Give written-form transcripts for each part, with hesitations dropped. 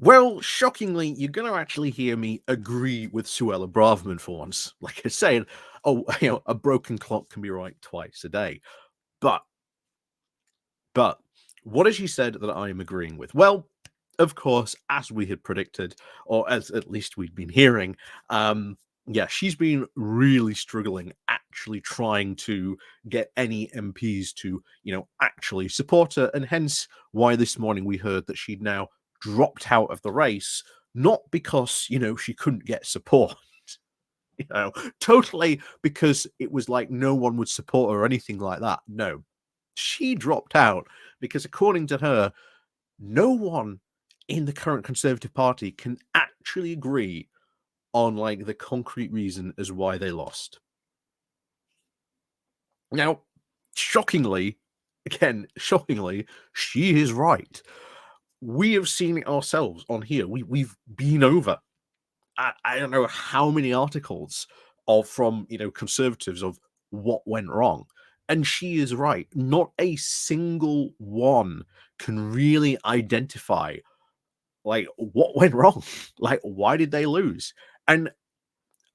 Well, shockingly, you're going to actually hear me agree with Suella Braverman for once. Like I said, a broken clock can be right twice a day. But, but, what has she said that I am agreeing with? Well, of course, as we had predicted, or as at least we'd been hearing, yeah, she's been really struggling, actually trying to get any MPs to, actually support her, and hence why this morning we heard that she'd now dropped out of the race, not because she couldn't get support. Totally because it was like no one would support her or anything like that. No, she dropped out because, according to her, no one in the current Conservative Party can actually agree on like the concrete reason as why they lost. Now, shockingly, she is right. We have seen it ourselves on here. We've been over I don't know how many articles from conservatives of what went wrong. And she is right. Not a single one can really identify like what went wrong. Like, why did they lose? And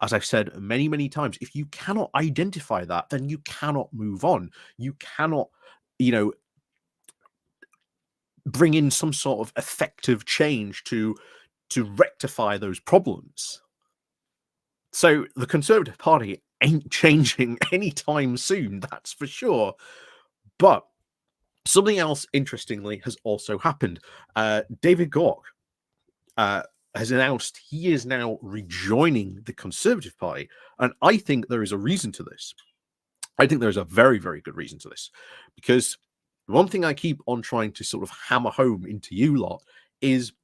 as I've said many, many times, if you cannot identify that, then you cannot move on. You cannot, you know, bring in some sort of effective change to rectify those problems. So the Conservative Party ain't changing anytime soon, that's for sure. But something else, interestingly, has also happened. David Gauke has announced he is now rejoining the Conservative Party, and I think there is a reason to this. I think there's a very, very good reason to this, because one thing I keep on trying to sort of hammer home into you lot is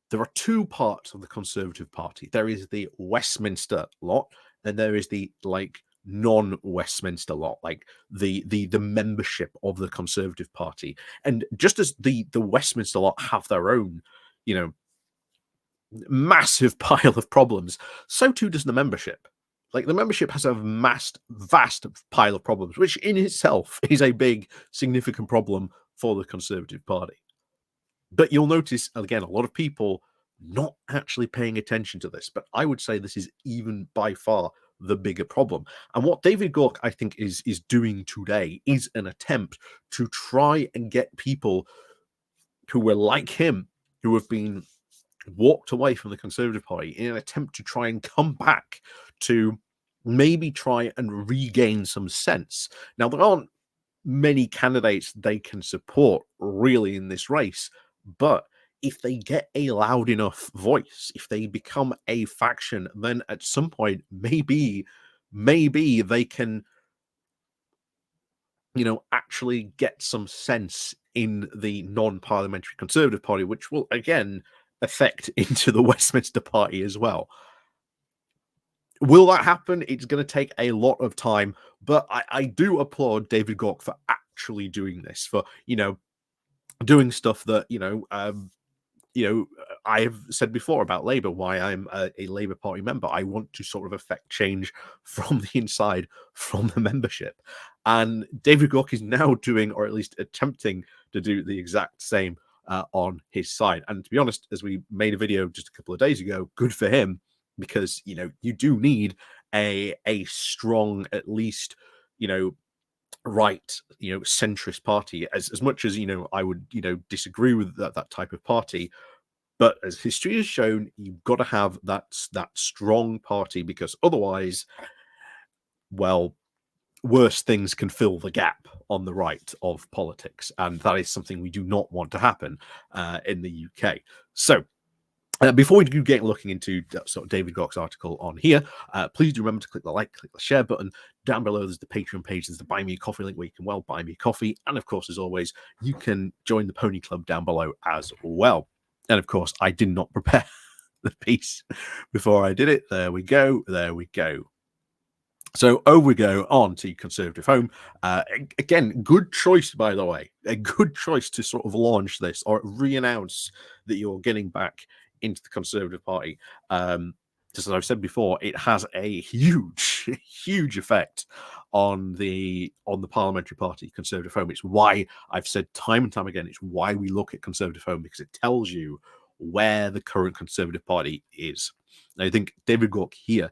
there are two parts of the Conservative Party. There is the Westminster lot, and there is the like non-Westminster lot, like the membership of the Conservative Party. And just as the Westminster lot have their own, you know, massive pile of problems, so too does the membership. Like, the membership has a vast pile of problems, which in itself is a big, significant problem for the Conservative Party. But you'll notice, again, a lot of people not actually paying attention to this. But I would say this is even by far the bigger problem. And what David Gauke, I think, is doing today is an attempt to try and get people who were like him, who have been walked away from the Conservative Party, in an attempt to try and come back to maybe try and regain some sense. Now, there aren't many candidates they can support really in this race, but if they get a loud enough voice, if they become a faction, then at some point maybe they can actually get some sense in the non-parliamentary Conservative Party, which will again affect into the Westminster Party as well. Will that happen? It's going to take a lot of time, but I do applaud David Gauke for actually doing this, for doing stuff that I have said before about Labour, why I'm a Labour Party member. I want to sort of affect change from the inside, from the membership. And David Gauke is now doing, or at least attempting to do, the exact same on his side. And to be honest, as we made a video just a couple of days ago, good for him, because you do need a strong, at least right centrist party. As much as I would disagree with that type of party, but as history has shown, you've got to have that strong party, because otherwise, well, worse things can fill the gap on the right of politics, and that is something we do not want to happen in the UK. So before we do get looking into sort of David Gauke's article on here, please do remember to click the like, click the share button. Down below, there's the Patreon page, there's the Buy Me a Coffee link where you can, well, buy me a coffee. And of course, as always, you can join the Pony Club down below as well. And of course, I did not prepare the piece before I did it. There we go. There we go. So over we go on to Conservative Home. Again, good choice, by the way. A good choice to sort of launch this or re-announce that you're getting back into the Conservative Party. Just as I've said before, it has a huge, huge effect on the parliamentary party, Conservative Home. It's why I've said time and time again, it's why we look at Conservative Home, because it tells you where the current Conservative Party is. And I think David Gauke here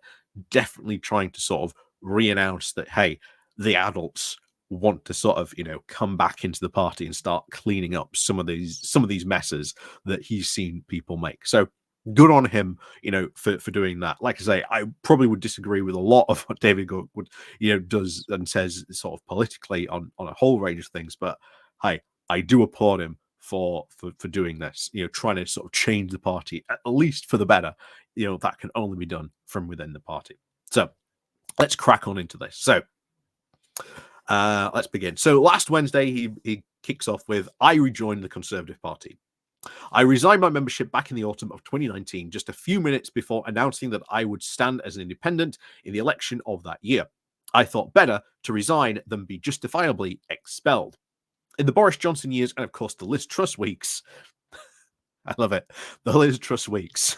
definitely trying to sort of re-announce that, hey, the adults want to sort of, come back into the party and start cleaning up some of these messes that he's seen people make. So good on him, for doing that. Like I say, I probably would disagree with a lot of what David Gauke would, does and says sort of politically on a whole range of things. But hey, I do applaud him for doing this, trying to sort of change the party, at least for the better. That can only be done from within the party. So let's crack on into this. So let's begin. So last Wednesday, he kicks off with, I rejoined the Conservative Party. I resigned my membership back in the autumn of 2019, just a few minutes before announcing that I would stand as an independent in the election of that year. I thought better to resign than be justifiably expelled. In the Boris Johnson years, and of course the Liz Truss weeks, I love it, the Liz Truss weeks.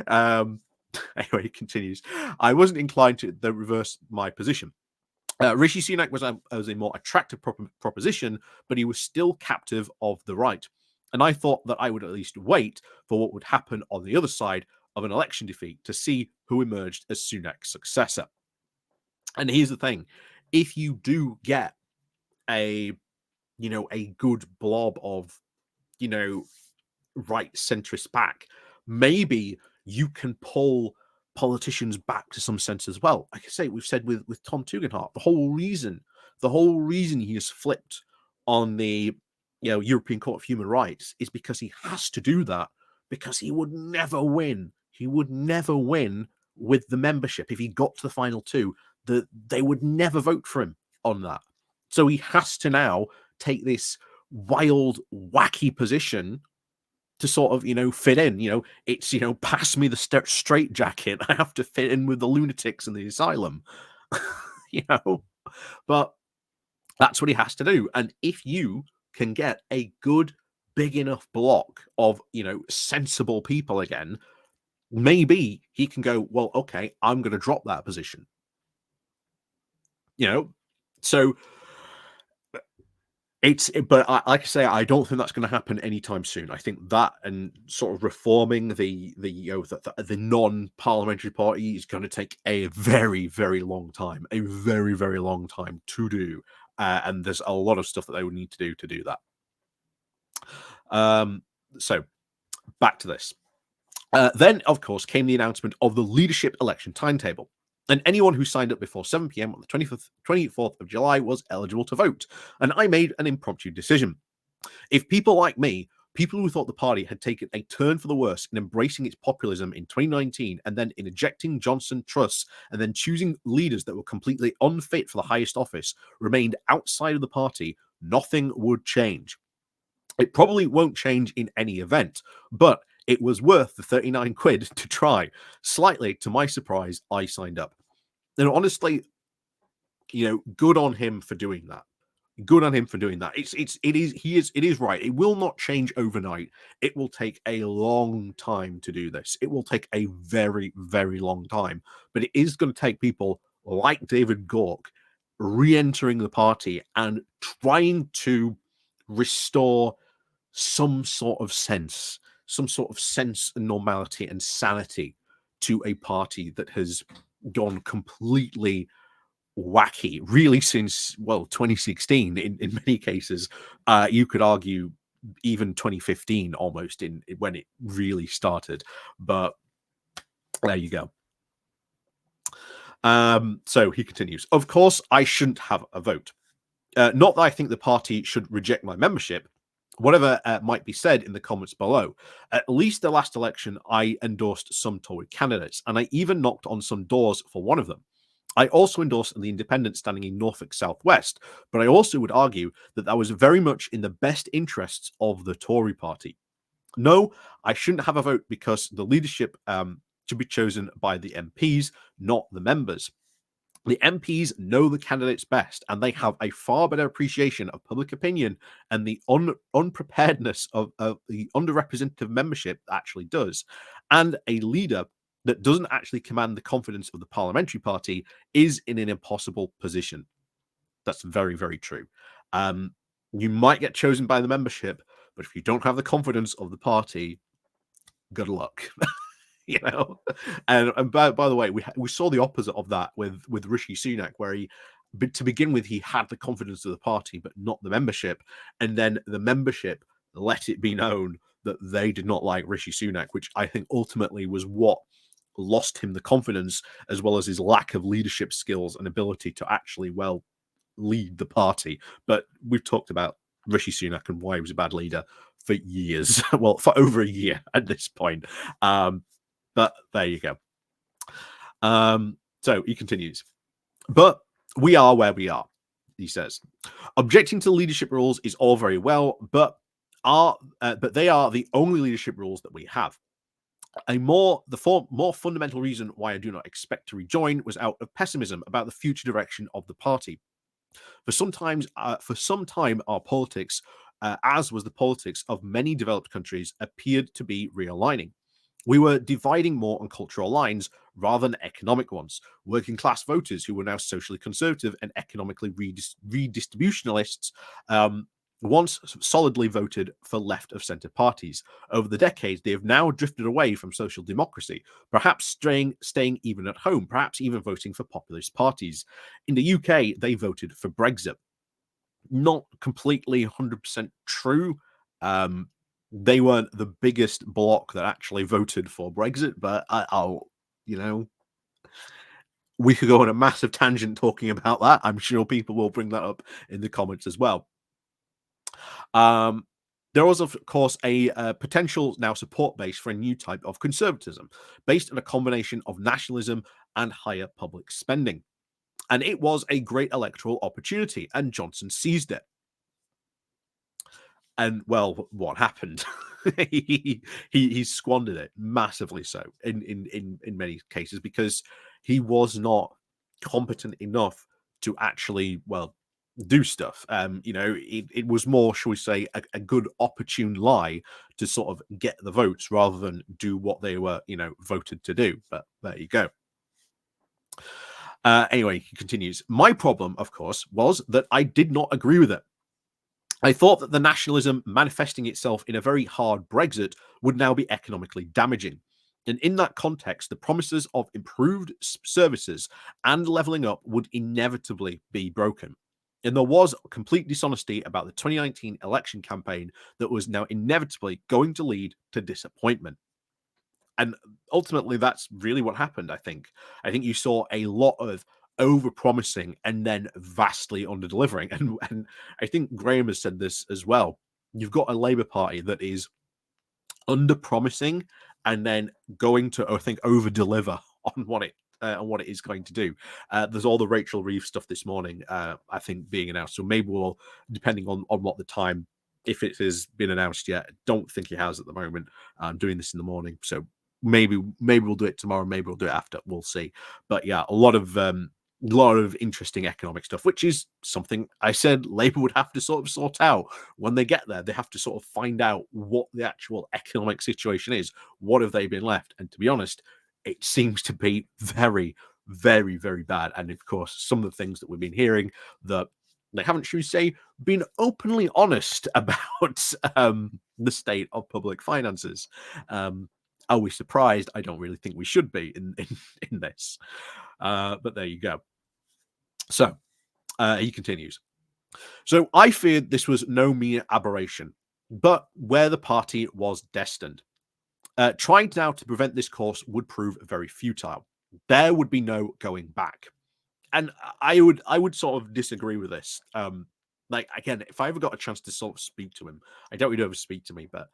Anyway, he continues, I wasn't inclined to reverse my position. Rishi Sunak was a more attractive proposition, but he was still captive of the right. And I thought that I would at least wait for what would happen on the other side of an election defeat to see who emerged as Sunak's successor. And here's the thing. If you do get a good blob of, right centrist back, maybe you can pull politicians back to some sense as well. Like I say, we've said with Tom Tugendhat, the whole reason he has flipped on the European Court of Human Rights is because he has to do that, because he would never win. He would never win with the membership. If he got to the final two, they would never vote for him on that. So he has to now take this wild, wacky position to sort of, fit in. It's, pass me the straight jacket. I have to fit in with the lunatics in the asylum, but that's what he has to do. And if you can get a good, big enough block of, sensible people again, maybe he can go, well, okay, I'm going to drop that position. So but like I say, I don't think that's going to happen anytime soon. I think that and sort of reforming the non-parliamentary party is going to take a very, very long time, to do. And there's a lot of stuff that they would need to do that. So back to this. Then, of course, came the announcement of the leadership election timetable. And anyone who signed up before 7 p.m. on the 24th of July was eligible to vote. And I made an impromptu decision. If people like me, people who thought the party had taken a turn for the worse in embracing its populism in 2019 and then in ejecting Johnson Truss and then choosing leaders that were completely unfit for the highest office, remained outside of the party, nothing would change. It probably won't change in any event, but it was worth the 39 quid to try. Slightly to my surprise, I signed up. And honestly, good on him for doing that. Good on him for doing that. It is right. It will not change overnight. It will take a long time to do this. It will take a very, very long time. But it is going to take people like David Gauke re-entering the party and trying to restore some sort of sense and normality and sanity to a party that has gone completely wacky, really, since 2016 in many cases. You could argue even 2015 almost in when it really started, but there you go. So he continues, of course I shouldn't have a vote. Not that I think the party should reject my membership. Whatever might be said in the comments below, at least the last election, I endorsed some Tory candidates, and I even knocked on some doors for one of them. I also endorsed the independent standing in Norfolk Southwest, but I also would argue that that was very much in the best interests of the Tory party. No, I shouldn't have a vote because the leadership should be chosen by the MPs, not the members. The MPs know the candidates best, and they have a far better appreciation of public opinion and the unpreparedness of the underrepresented membership actually does. And a leader that doesn't actually command the confidence of the parliamentary party is in an impossible position. That's very, very true. You might get chosen by the membership, but if you don't have the confidence of the party, good luck. You know, and by the way, we saw the opposite of that with Rishi Sunak, where to begin with, he had the confidence of the party, but not the membership, and then the membership let it be known that they did not like Rishi Sunak, which I think ultimately was what lost him the confidence, as well as his lack of leadership skills and ability to actually lead the party. But we've talked about Rishi Sunak and why he was a bad leader for years, well, for over a year at this point. But there you go. So he continues. But we are where we are, he says. Objecting to leadership rules is all very well, but they are the only leadership rules that we have. More fundamental reason why I do not expect to rejoin was out of pessimism about the future direction of the party. For some time, our politics, as was the politics of many developed countries, appeared to be realigning. We were dividing more on cultural lines rather than economic ones. Working class voters who were now socially conservative and economically redistributionists once solidly voted for left of centre parties. Over the decades, they have now drifted away from social democracy, perhaps staying even at home, perhaps even voting for populist parties. In the UK, they voted for Brexit. Not completely 100% true. They weren't the biggest bloc that actually voted for Brexit, but I'll, we could go on a massive tangent talking about that. I'm sure people will bring that up in the comments as well. There was, of course, a potential now support base for a new type of conservatism based on a combination of nationalism and higher public spending. And it was a great electoral opportunity, and Johnson seized it. And well, what happened? he squandered it massively, so in many cases, because he was not competent enough to actually do stuff. It was more, shall we say, a good opportune lie to sort of get the votes rather than do what they were voted to do. But there you go. Anyway, he continues. My problem, of course, was that I did not agree with it. I thought that the nationalism manifesting itself in a very hard Brexit would now be economically damaging. And in that context, the promises of improved services and levelling up would inevitably be broken. And there was complete dishonesty about the 2019 election campaign that was now inevitably going to lead to disappointment. And ultimately, that's really what happened, I think. I think you saw a lot of over-promising and then vastly under-delivering. And I think Graham has said this as well. You've got a Labour Party that is under-promising and then going to, I think, over-deliver on what it is going to do. There's all the Rachel Reeves stuff this morning, I think, being announced. So maybe we'll, depending on what the time, if it has been announced yet, don't think it has at the moment. I'm doing this in the morning, so maybe we'll do it tomorrow, maybe we'll do it after, we'll see. But yeah, a lot of interesting economic stuff, which is something I said Labour would have to sort of sort out when they get there. They have to sort of find out what the actual economic situation is. What have they been left? And to be honest, it seems to be very, very, very bad. And of course, some of the things that we've been hearing that they haven't, should we say, been openly honest about the state of public finances. Are we surprised? I don't really think we should be in this. But there you go. So he continues. So I feared this was no mere aberration, but where the party was destined. Trying now to prevent this course would prove very futile. There would be no going back. And I would sort of disagree with this. Like, again, if I ever got a chance to sort of speak to him, I doubt he'd ever speak to me, but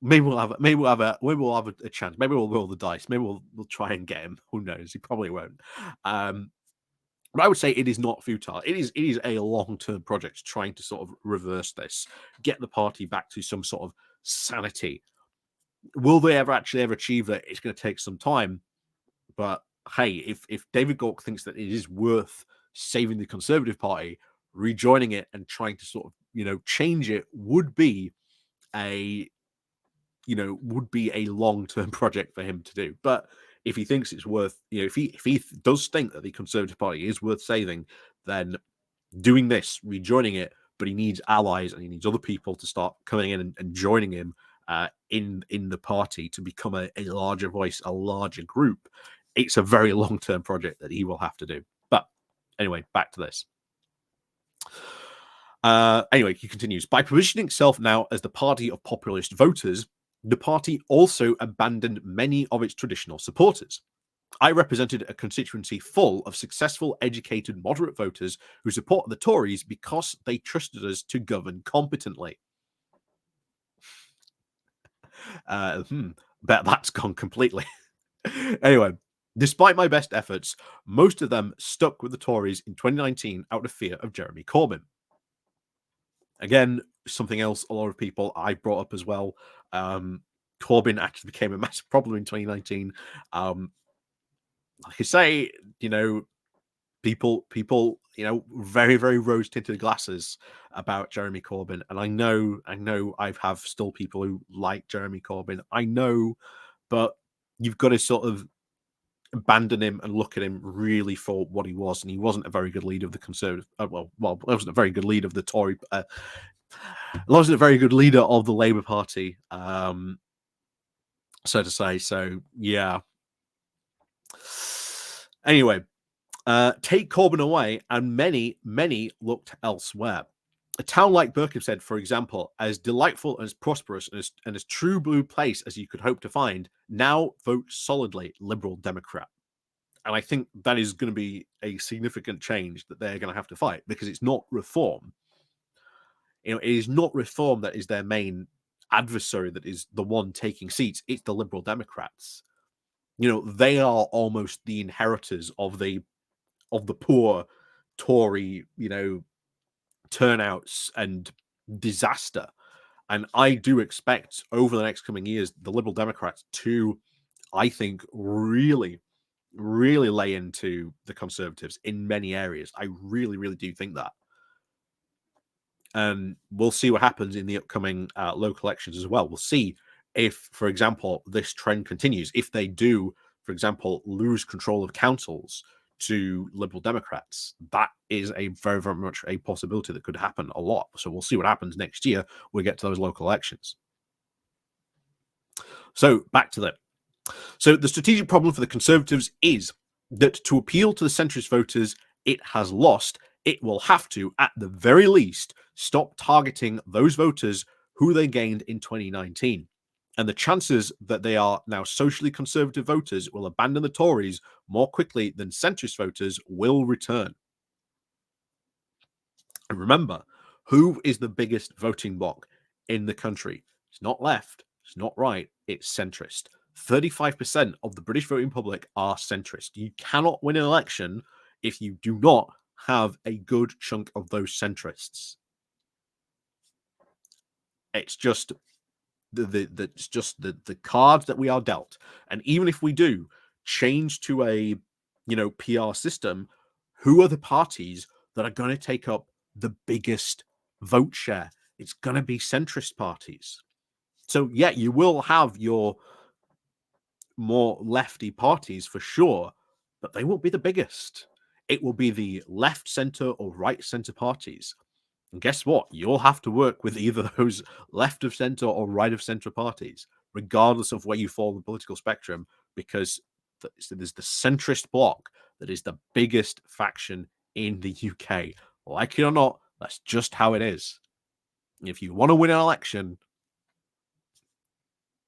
maybe we'll have a chance. Maybe we'll roll the dice. Maybe we'll try and get him. Who knows? He probably won't. But I would say it is not futile. It is a long-term project trying to sort of reverse this, get the party back to some sort of sanity. Will they ever achieve that? It's going to take some time. But hey, if David Gauke thinks that it is worth saving the Conservative Party, rejoining it and trying to sort of change it would be a long-term project for him to do. But if he thinks it's worth, if he does think that the Conservative Party is worth saving, then doing this, rejoining it, but he needs allies and he needs other people to start coming in and joining him. in the party to become a larger voice, a larger group. It's a very long-term project that he will have to do. But anyway, back to this. Anyway, he continues, by positioning itself now as the party of populist voters, the party also abandoned many of its traditional supporters. I represented a constituency full of successful, educated, moderate voters who supported the Tories because they trusted us to govern competently. Bet that's gone completely. Anyway, despite my best efforts, most of them stuck with the Tories in 2019 out of fear of Jeremy Corbyn. Again, something else a lot of people I brought up as well. Corbyn actually became a massive problem in 2019. Like I say, people, very, very rose-tinted glasses about Jeremy Corbyn. And I know I have still people who like Jeremy Corbyn. I know, but you've got to sort of abandon him and look at him really for what he was. And he wasn't a very good leader of the Conservative. Wasn't a very good leader of the Tory. Wasn't a very good leader of the Labour Party, so to say. So yeah. Anyway, take Corbyn away, and many looked elsewhere. A town like Berkhamsted, for example, as delightful and as prosperous and as true blue place as you could hope to find, now votes solidly Liberal Democrat. And I think that is going to be a significant change that they're going to have to fight, because it's not reform. It is not reform that is their main adversary, that is the one taking seats. It's the Liberal Democrats. They are almost the inheritors of the poor Tory, turnouts and disaster. And I do expect over the next coming years, the Liberal Democrats to, I think, really lay into the Conservatives in many areas. I really do think that. And we'll see what happens in the upcoming local elections as well. We'll see if, for example, this trend continues. If they do, for example, lose control of councils to Liberal Democrats, that is a very, very much a possibility that could happen a lot. So we'll see what happens next year when we get to those local elections. So back to that. So the strategic problem for the Conservatives is that to appeal to the centrist voters it has lost, it will have to, at the very least, stop targeting those voters who they gained in 2019. And the chances that they are now socially conservative voters will abandon the Tories more quickly than centrist voters will return. And remember, who is the biggest voting bloc in the country? It's not left, it's not right, it's centrist. 35% of the British voting public are centrist. You cannot win an election if you do not have a good chunk of those centrists. It's just the cards that we are dealt. And even if we do change to a PR system, who are the parties that are going to take up the biggest vote share? It's going to be centrist parties. So yeah, you will have your more lefty parties for sure, but they won't be the biggest. It will be the left center or right center parties. And guess what? You'll have to work with either those left of center or right of center parties, regardless of where you fall on the political spectrum, because there's the centrist bloc that is the biggest faction in the UK. Like it or not, that's just how it is. If you want to win an election,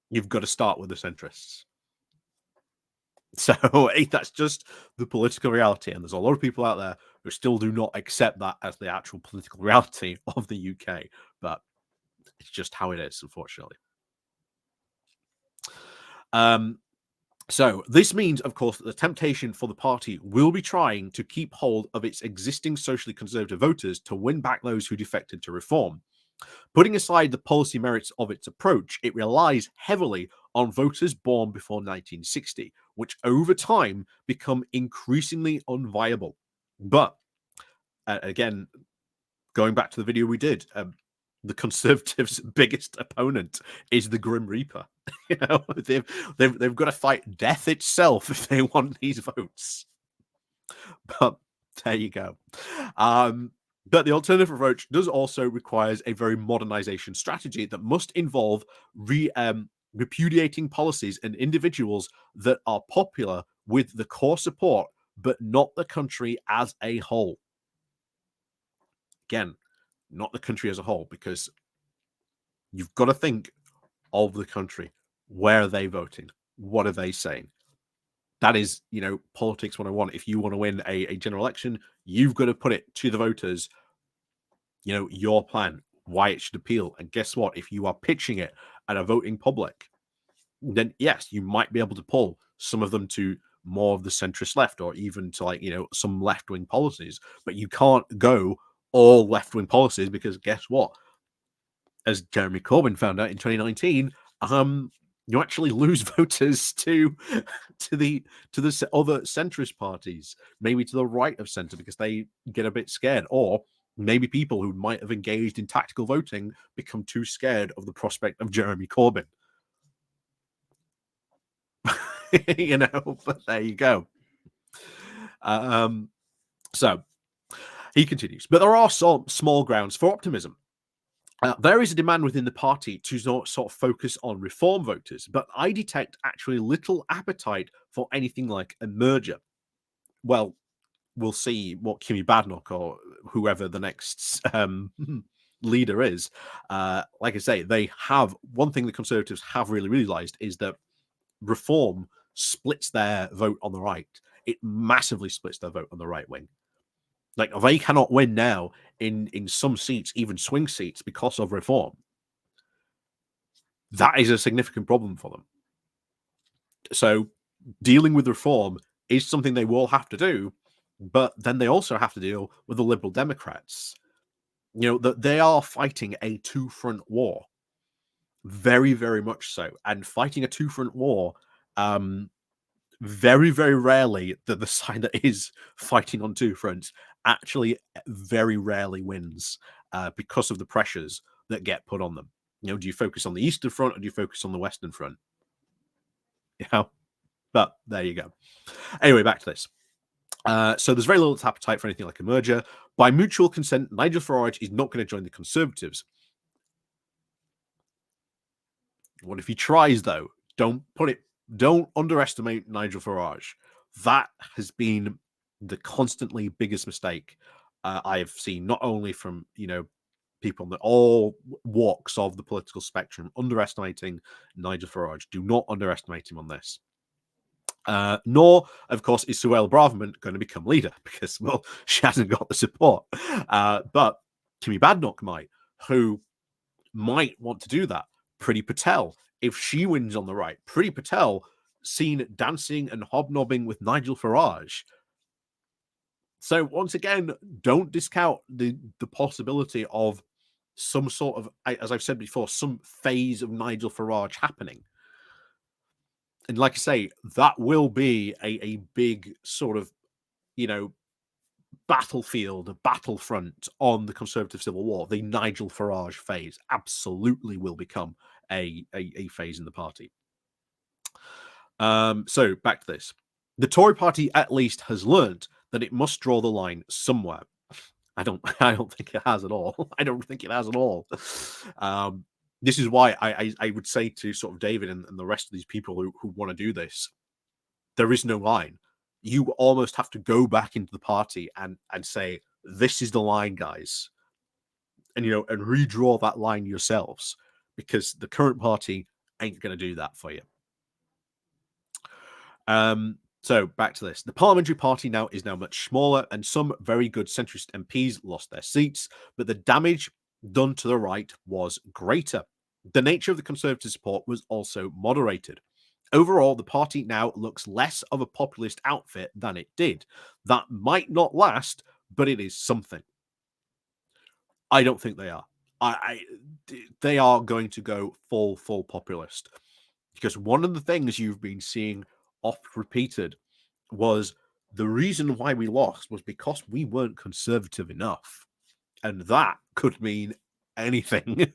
you've got to start with the centrists. So that's just the political reality. And there's a lot of people out there who still do not accept that as the actual political reality of the UK. But it's just how it is, unfortunately. So this means, of course, that the temptation for the party will be trying to keep hold of its existing socially conservative voters to win back those who defected to reform. Putting aside the policy merits of its approach, it relies heavily on voters born before 1960, which over time become increasingly unviable. But again, going back to the video we did, the Conservatives' biggest opponent is the Grim Reaper. They've got to fight death itself if they want these votes. But there you go. But the alternative approach does also requires a very modernization strategy that must involve repudiating policies and individuals that are popular with the core support, but not the country as a whole. Again, not the country as a whole, because you've got to think of the country. Where are they voting? What are they saying? That is, politics 101. If you want to win a general election, you've got to put it to the voters, your plan, why it should appeal. And guess what? If you are pitching it at a voting public, then yes, you might be able to pull some of them to more of the centrist left, or even to some left-wing policies. But you can't go all left-wing policies, because guess what? As Jeremy Corbyn found out in 2019, you actually lose voters to the other centrist parties, maybe to the right of centre, because they get a bit scared, or maybe people who might have engaged in tactical voting become too scared of the prospect of Jeremy Corbyn. But there you go. So he continues, but there are some small grounds for optimism. There is a demand within the party to sort of focus on reform voters, but I detect actually little appetite for anything like a merger. Well, we'll see what Kimi Badnock or whoever the next leader is. Like I say, they have one thing the Conservatives have really realised is that reform splits their vote on the right. It massively splits their vote on the right wing. Like, they cannot win now in some seats, even swing seats, because of reform. That is a significant problem for them. So dealing with reform is something they will have to do, but then they also have to deal with the Liberal Democrats. That they are fighting a two-front war. Very, very much so. And fighting a two-front war, very, very rarely the side that is fighting on two fronts actually very rarely wins, because of the pressures that get put on them. Do you focus on the Eastern Front, or do you focus on the Western Front? But there you go. Anyway, back to this. So there's very little appetite for anything like a merger. By mutual consent, Nigel Farage is not going to join the Conservatives. What if he tries, though? Don't underestimate Nigel Farage. That has been the constantly biggest mistake I have seen, not only from people on all walks of the political spectrum, underestimating Nigel Farage. Do not underestimate him on this. Nor, of course, is Suella Braverman going to become leader, because, well, she hasn't got the support. But Kimi Badnock might, who might want to do that. Priti Patel, if she wins on the right, Priti Patel seen dancing and hobnobbing with Nigel Farage. So once again, don't discount the possibility of some sort of, as I've said before, some phase of Nigel Farage happening. And like I say, that will be a big sort of, battlefield, battlefront on the Conservative Civil War. The Nigel Farage phase absolutely will become a phase in the party. So back to this. The Tory party at least has learned that it must draw the line somewhere. I don't think it has at all. I don't think it has at all. This is why I would say to sort of David and the rest of these people who want to do this, there is no line. You almost have to go back into the party and say, this is the line, guys. And, and redraw that line yourselves, because the current party ain't going to do that for you. So back to this. The parliamentary party is now much smaller, and some very good centrist MPs lost their seats, but the damage done to the right was greater. The nature of the Conservative support was also moderated. Overall, the party now looks less of a populist outfit than it did. That might not last, but it is something. I don't think they are. They are going to go full populist, because one of the things you've been seeing oft repeated was the reason why we lost was because we weren't conservative enough, and that could mean anything.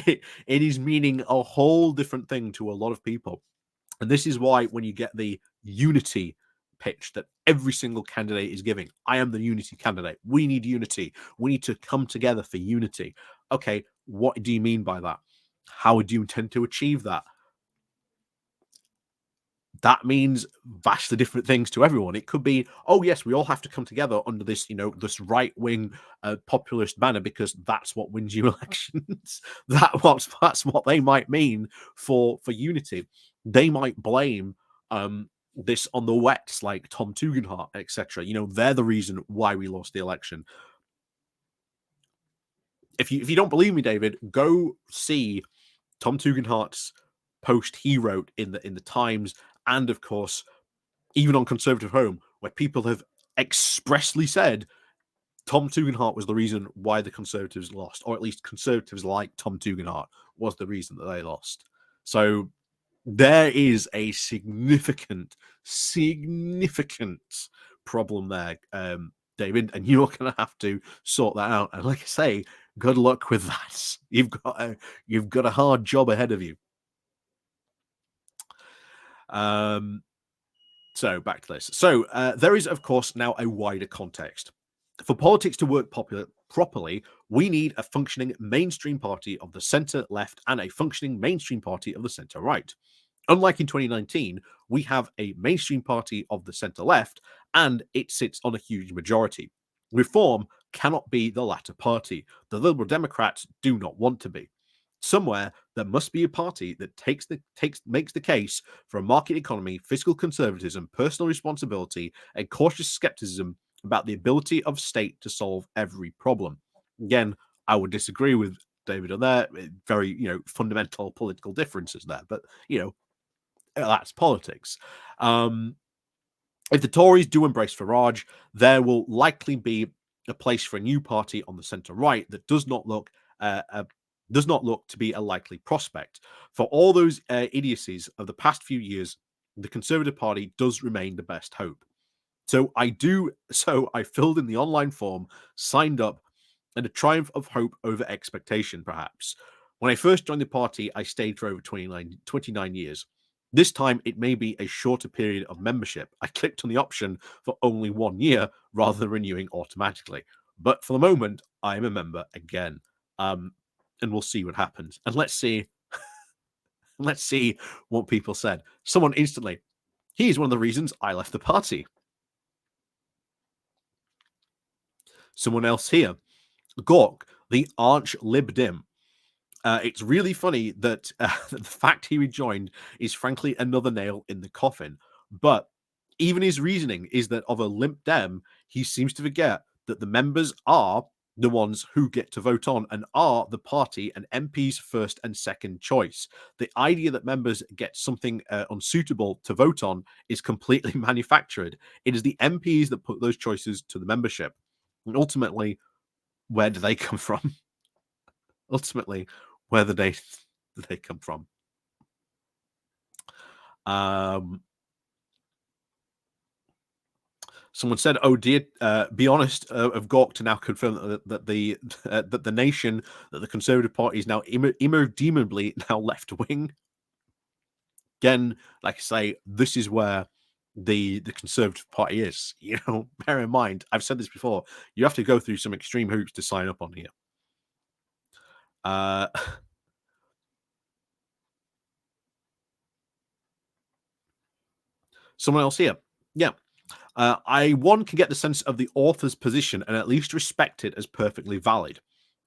it is meaning a whole different thing to a lot of people. And this is why when you get the unity pitch that every single candidate is giving. I am the unity candidate. We need unity. We need to come together for unity. Okay, what do you mean by that? How do you intend to achieve that? That means vastly different things to everyone. It could be, oh yes, we all have to come together under this, this right wing populist banner because that's what wins you elections. That's what they might mean for unity. They might blame this on the Wets, like Tom Tugendhat, etc. They're the reason why we lost the election. If you don't believe me, David, go see Tom Tugendhat's post he wrote in the Times, and of course even on Conservative Home, where people have expressly said Tom Tugendhat was the reason why the Conservatives lost, or at least Conservatives like Tom Tugendhat was the reason that they lost. So there is a significant problem there, David, and you're going to have to sort that out. And like I say, good luck with that. You've got a hard job ahead of you. So back to this. So there is, of course, now a wider context. For politics to work properly, we need a functioning mainstream party of the centre left and a functioning mainstream party of the centre right. Unlike in 2019, we have a mainstream party of the centre left, and it sits on a huge majority. Reform cannot be the latter party. The Liberal Democrats do not want to be. Somewhere there must be a party that makes the case for a market economy, fiscal conservatism, personal responsibility, and cautious skepticism about the ability of state to solve every problem. Again, I would disagree with David on there. Very, fundamental political differences there, but that's politics. If the Tories do embrace Farage, there will likely be a place for a new party on the centre right that does not look to be a likely prospect. For all those idiocies of the past few years, the Conservative Party does remain the best hope. So I filled in the online form, signed up, and a triumph of hope over expectation, perhaps. When I first joined the party, I stayed for over 29 years. This time, it may be a shorter period of membership. I clicked on the option for only 1 year rather than renewing automatically. But for the moment, I am a member again. And we'll see what happens. And let's see what people said. Someone instantly, he's one of the reasons I left the party. Someone else here, Gauke, the arch Lib Dim. It's really funny that the fact he rejoined is frankly another nail in the coffin. But even his reasoning is that of a limp Dem, he seems to forget that the members are the ones who get to vote on and are the party and MP's first and second choice. The idea that members get something unsuitable to vote on is completely manufactured. It is the MPs that put those choices to the membership. And ultimately, where do they come from? Ultimately, where do they come from? Someone said, "Oh dear, be honest." Of Gauke to now confirm that the nation, that the Conservative Party is now irredeemably now left wing. Again, like I say, this is where the Conservative Party is. Bear in mind, I've said this before. You have to go through some extreme hoops to sign up on here. Someone else here, yeah. One can get the sense of the author's position and at least respect it as perfectly valid.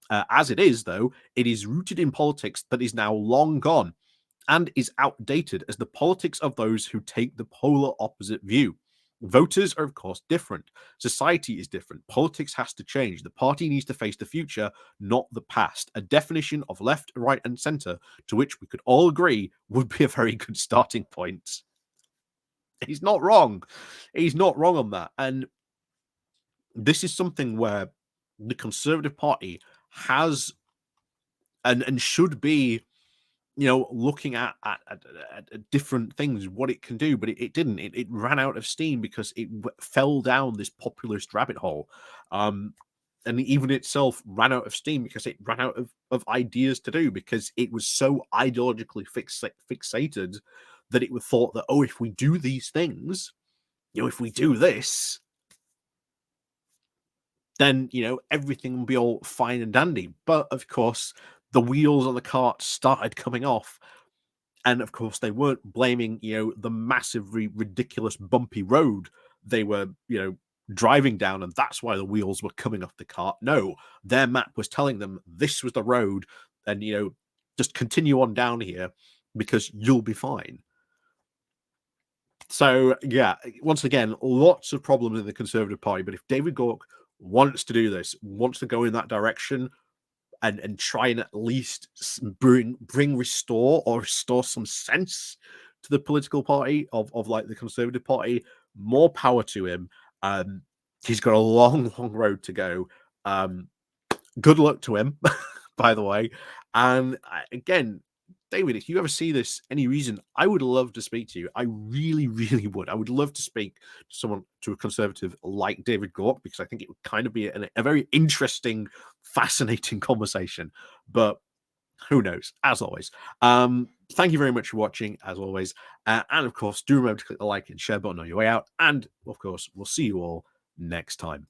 As it is, though, it is rooted in politics that is now long gone and is outdated as the politics of those who take the polar opposite view. Voters are, of course, different. Society is different. Politics has to change. The party needs to face the future, not the past. A definition of left, right, and centre to which we could all agree would be a very good starting point. He's not wrong. He's not wrong on that. And this is something where the Conservative Party has and should be, looking at different things, what it can do, but it didn't. It ran out of steam because it fell down this populist rabbit hole. And even itself ran out of steam because it ran out of ideas to do, because it was so ideologically fixated that it was thought that, oh, if we do these things, if we do this, then, everything will be all fine and dandy. But of course, the wheels on the cart started coming off. And of course, they weren't blaming, the massively ridiculous bumpy road they were, driving down, and that's why the wheels were coming off the cart. No, their map was telling them this was the road, and, just continue on down here because you'll be fine. So, yeah, once again, lots of problems in the Conservative Party. But if David Gauke wants to do this, wants to go in that direction, and try and at least restore some sense to the political party of like the Conservative Party, more power to him. He's got a long road to go. Good luck to him, by the way. And again, David, if you ever see this, any reason, I would love to speak to you. I really, really would. I would love to speak to someone, to a Conservative like David Gauke, because I think it would kind of be a very interesting, fascinating conversation. But who knows? As always, thank you very much for watching, as always. And of course, do remember to click the like and share button on your way out. And of course, we'll see you all next time.